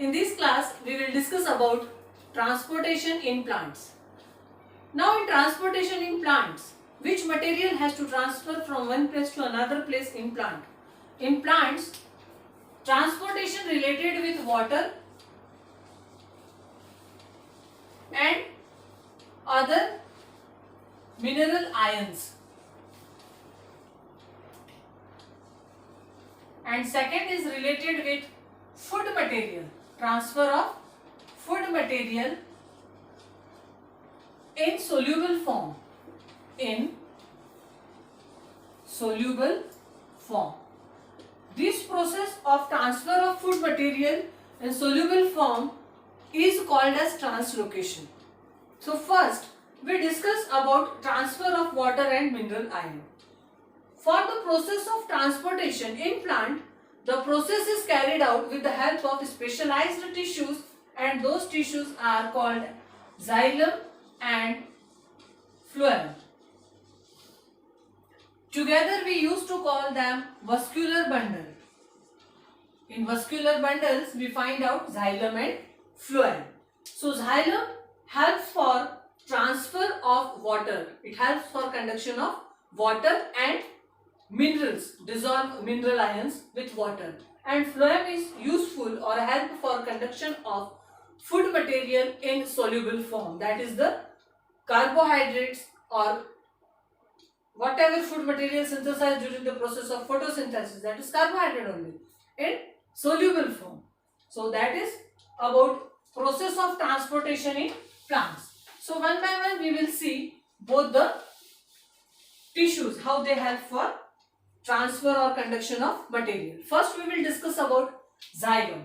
In this class, we will discuss about transportation in plants. Now in transportation in plants, which material has to transfer from one place to another place in plant? In plants, transportation related with water and other mineral ions. And second is related with food material, transfer of food material in soluble form. In soluble form. This process of transfer of food material in soluble form is called as translocation. So first we discuss about transfer of water and mineral ion. For the process of transportation in plant, the process is carried out with the help of specialized tissues, and those tissues are called xylem and phloem. Together we used to call them vascular bundle. In vascular bundles we find out xylem and phloem. So xylem helps for transfer of water. It helps for conduction of water and minerals, dissolve mineral ions with water. And phloem is useful or help for conduction of food material in soluble form. That is the carbohydrates or whatever food material synthesized during the process of photosynthesis, that is carbohydrate only, in soluble form. So that is about process of transportation in plants. So one by one we will see both the tissues, how they help for transfer or conduction of material. First we will discuss about xylem.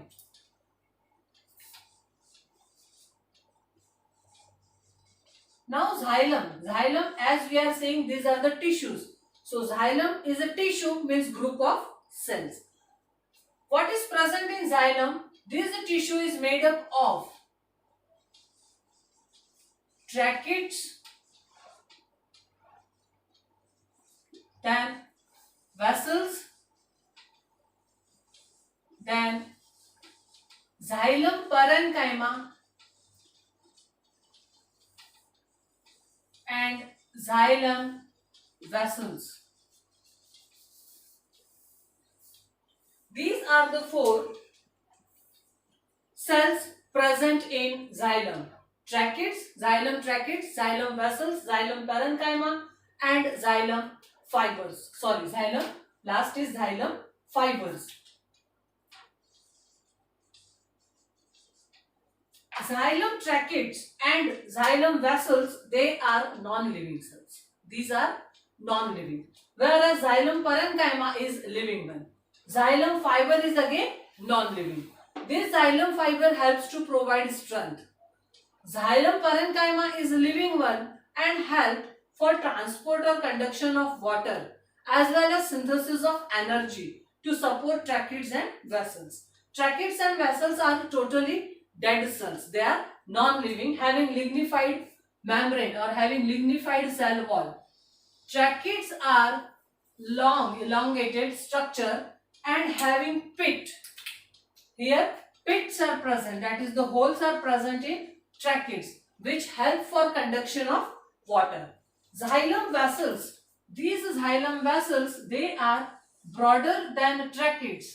Now xylem as we are saying, these are the tissues. So xylem is a tissue, means group of cells. What is present in xylem? This tissue is made up of tracheids, then vessels, then xylem parenchyma and xylem vessels. These are the four cells present in xylem. Tracheids, xylem vessels, xylem parenchyma and xylem fibers. Last is xylem fibers. Xylem tracheids and xylem vessels, they are non-living cells. These are non-living. Whereas xylem parenchyma is living one. Xylem fiber is again non-living. This xylem fiber helps to provide strength. Xylem parenchyma is living one and help for transport or conduction of water as well as synthesis of energy to support tracheids and vessels. Tracheids and vessels are totally dead cells. They are non-living, having lignified membrane or having lignified cell wall. Tracheids are long, elongated structure and having pit. Here pits are present, that is the holes are present in tracheids, which help for conduction of water. Xylem vessels, these xylem vessels, they are broader than tracheids.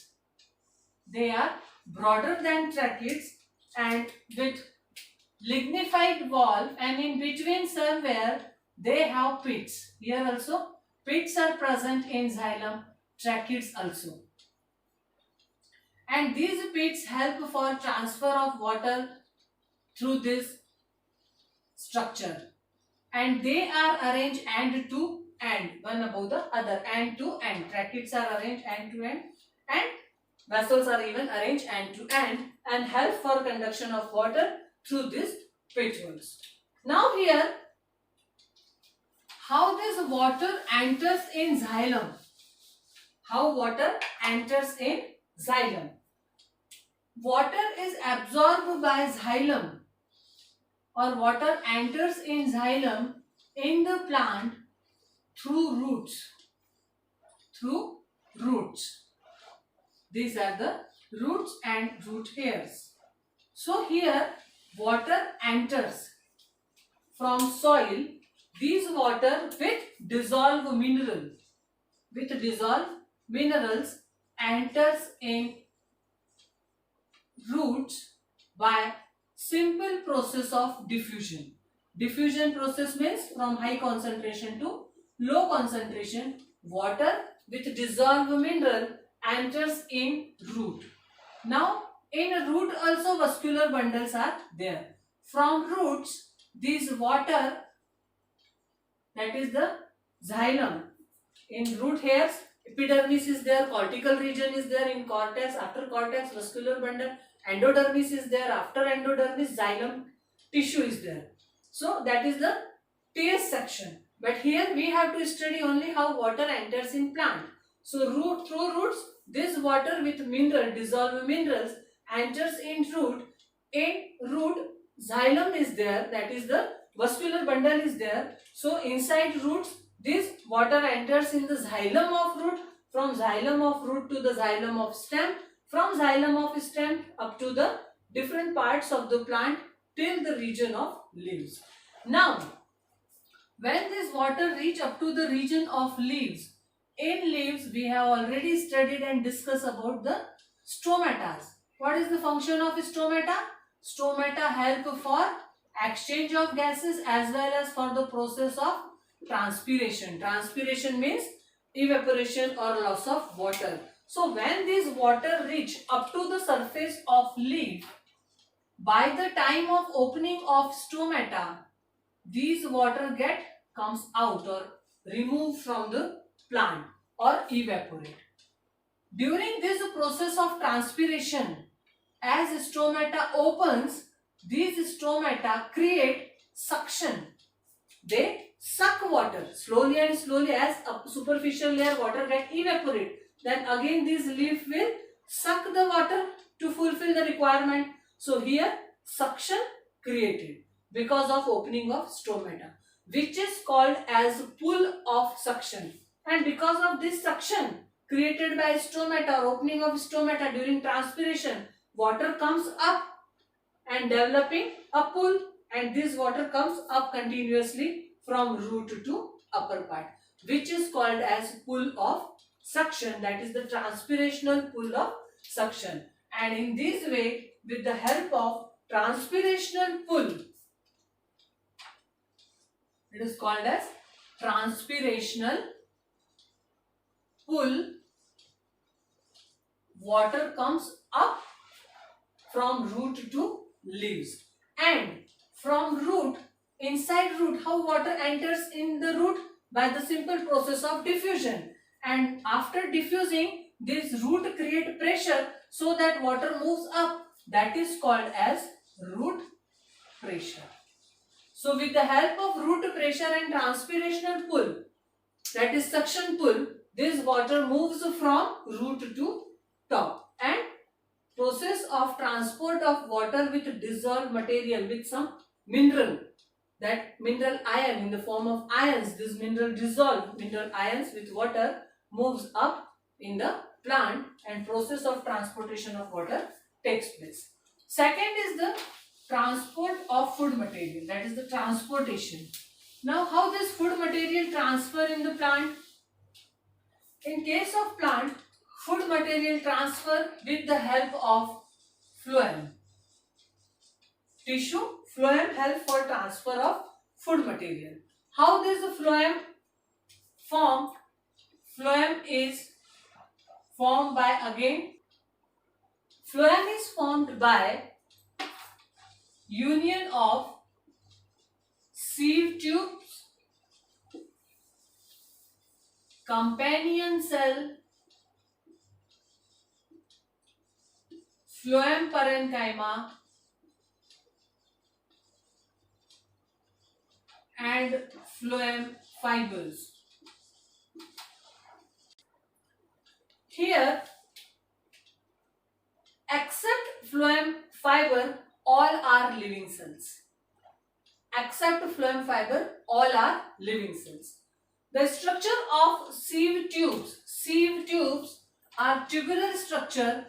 They are broader than tracheids and with lignified wall, and in between somewhere they have pits. Here also pits are present in xylem tracheids also. And these pits help for transfer of water through this structure. And they are arranged end to end, one above the other, end to end. Tracheids are arranged end to end and vessels are even arranged end to end and help for conduction of water through these pit holes. Now here, how this water enters in xylem? How water enters in xylem? Water is absorbed by xylem, or water enters in xylem in the plant through roots. These are the roots and root hairs. So here water enters from soil. These water with dissolved minerals enters in roots by simple process of diffusion. Diffusion process means from high concentration to low concentration, water with dissolved mineral enters in root. Now in root also vascular bundles are there. From roots these water, that is the xylem, in root hairs epidermis is there, cortical region is there, in cortex, after cortex vascular bundle, endodermis is there, after endodermis xylem tissue is there. So that is the taste section. But here we have to study only how water enters in plant. So root, through roots this water with mineral, dissolved minerals enters in root. In root xylem is there, that is the vascular bundle is there. So inside roots this water enters in the xylem of root, from xylem of root to the xylem of stem, from xylem of stem up to the different parts of the plant till the region of leaves. Now, when this water reach up to the region of leaves, in leaves we have already studied and discussed about the stomatas. What is the function of stomata? Stomata help for exchange of gases as well as for the process of transpiration. Transpiration means evaporation or loss of water. So when this water reach up to the surface of leaf, by the time of opening of stomata, these water comes out or removed from the plant or evaporate. During this process of transpiration, as stomata opens, these stomata create suction. They suck water slowly and slowly. As a superficial layer water get evaporate, then again this leaf will suck the water to fulfill the requirement. So here suction created because of opening of stomata, which is called as pull of suction. And because of this suction created by stomata or opening of stomata during transpiration, water comes up and developing a pull, and this water comes up continuously from root to upper part, which is called as pull of suction. That is the transpirational pull of suction. And in this way, with the help of transpirational pull, it is called as transpirational pull, water comes up from root to leaves. And from root, inside root, how water enters in the root? By the simple process of diffusion. And after diffusing, this root create pressure so that water moves up. That is called as root pressure. So with the help of root pressure and transpirational pull, that is suction pull, this water moves from root to top. And process of transport of water with dissolved material with some mineral, that mineral ion in the form of ions, this mineral dissolved mineral ions with water moves up in the plant, and process of transportation of water takes place. Second is the transport of food material, that is the transportation. Now how this food material transfer in the plant? In case of plant, food material transfer with the help of phloem. Tissue, phloem help for transfer of food material. How does the phloem form? Phloem is formed by, again, phloem is formed by union of sieve tubes, companion cell, phloem parenchyma, and phloem fibers. Here, except phloem fiber, all are living cells. Except phloem fiber, all are living cells. The structure of sieve tubes. Sieve tubes are tubular structure,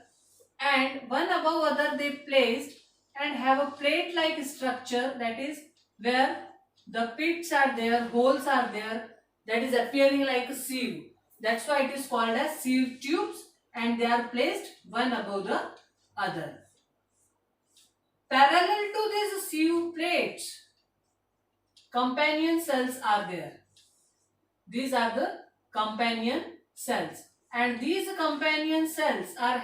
and one above other they placed and have a plate-like structure, that is where the pits are there, holes are there, that is appearing like a sieve. That's why it is called as sieve tubes, and they are placed one above the other. Parallel to these sieve plates, companion cells are there. These are the companion cells, and these companion cells are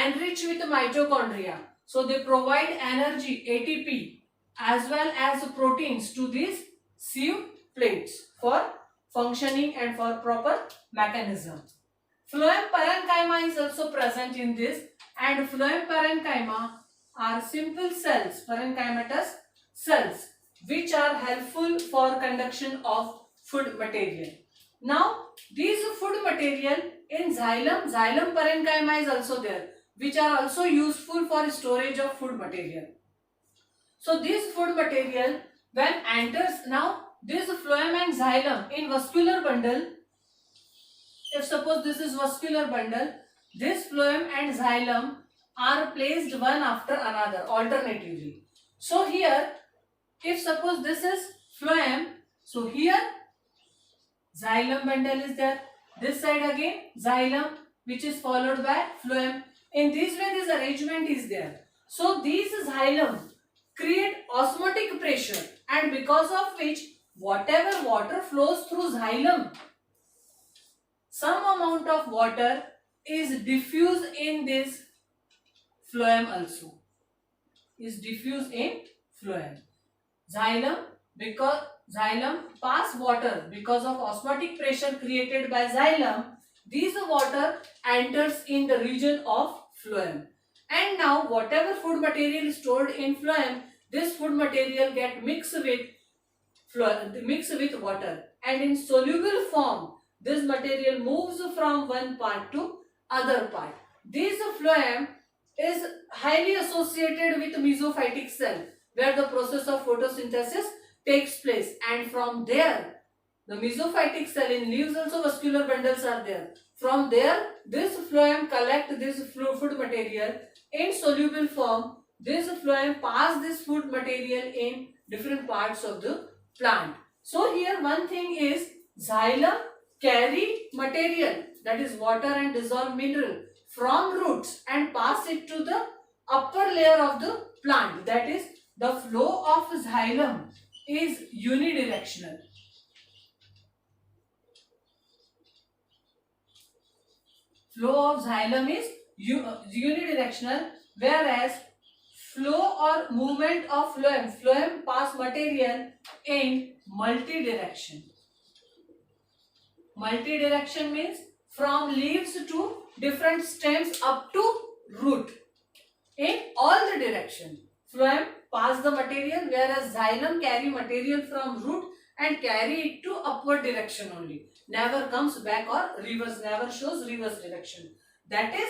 enriched with mitochondria. So they provide energy, ATP, as well as proteins to these sieve plates for functioning and for proper mechanism. Phloem parenchyma is also present in this, and phloem parenchyma are simple cells, parenchymatous cells, which are helpful for conduction of food material. Now, these food material in xylem parenchyma is also there, which are also useful for storage of food material. So, this food material when enters, now this phloem and xylem in vascular bundle, if suppose this is vascular bundle, this phloem and xylem are placed one after another alternatively. So, here if suppose this is phloem, so here xylem bundle is there. This side again xylem, which is followed by phloem. In this way this arrangement is there. So these xylem create osmotic pressure, and because of which whatever water flows through xylem, some amount of water is diffused in this phloem also. Is diffused in phloem. Xylem pass water because of osmotic pressure created by xylem. This water enters in the region of phloem, and now whatever food material is stored in phloem, this food material get mixed with water, and in soluble form this material moves from one part to other part. This phloem is highly associated with mesophytic cell, where the process of photosynthesis takes place, and from there the mesophytic cell in leaves also vascular bundles are there. From there this phloem collect this food material in soluble form. This phloem pass this food material in different parts of the plant. So here one thing is xylem carry material, that is water and dissolved mineral, from roots and pass it to the upper layer of the plant. That is, the flow of xylem is unidirectional. Flow of xylem is unidirectional, whereas flow or movement of phloem pass material in multi-direction. Multi-direction means from leaves to different stems up to root. In all the direction, phloem pass the material, whereas xylem carry material from root and carry it to upward direction only. Never comes back or reverse, never shows reverse direction. That is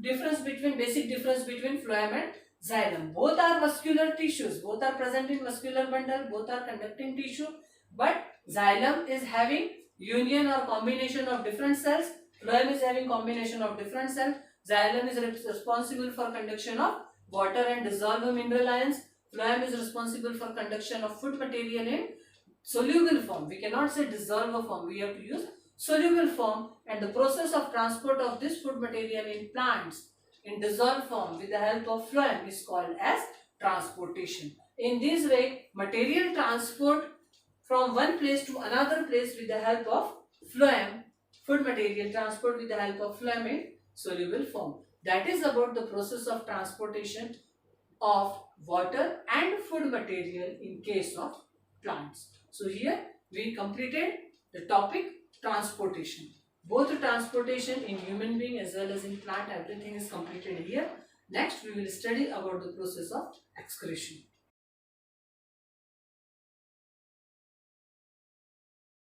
basic difference between phloem and xylem. Both are vascular tissues, both are present in vascular bundle, both are conducting tissue, but xylem is having union or combination of different cells, phloem is having combination of different cells. Xylem is responsible for conduction of water and dissolved mineral ions. Phloem is responsible for conduction of food material in soluble form. We cannot say dissolved form, we have to use soluble form, and the process of transport of this food material in plants in dissolved form with the help of phloem is called as transportation. In this way, material transport from one place to another place with the help of phloem, food material transport with the help of phloem in soluble form. That is about the process of transportation of water and food material in case of plants. So here we completed the topic transportation. Both transportation in human being as well as in plant, everything is completed here. Next we will study about the process of excretion.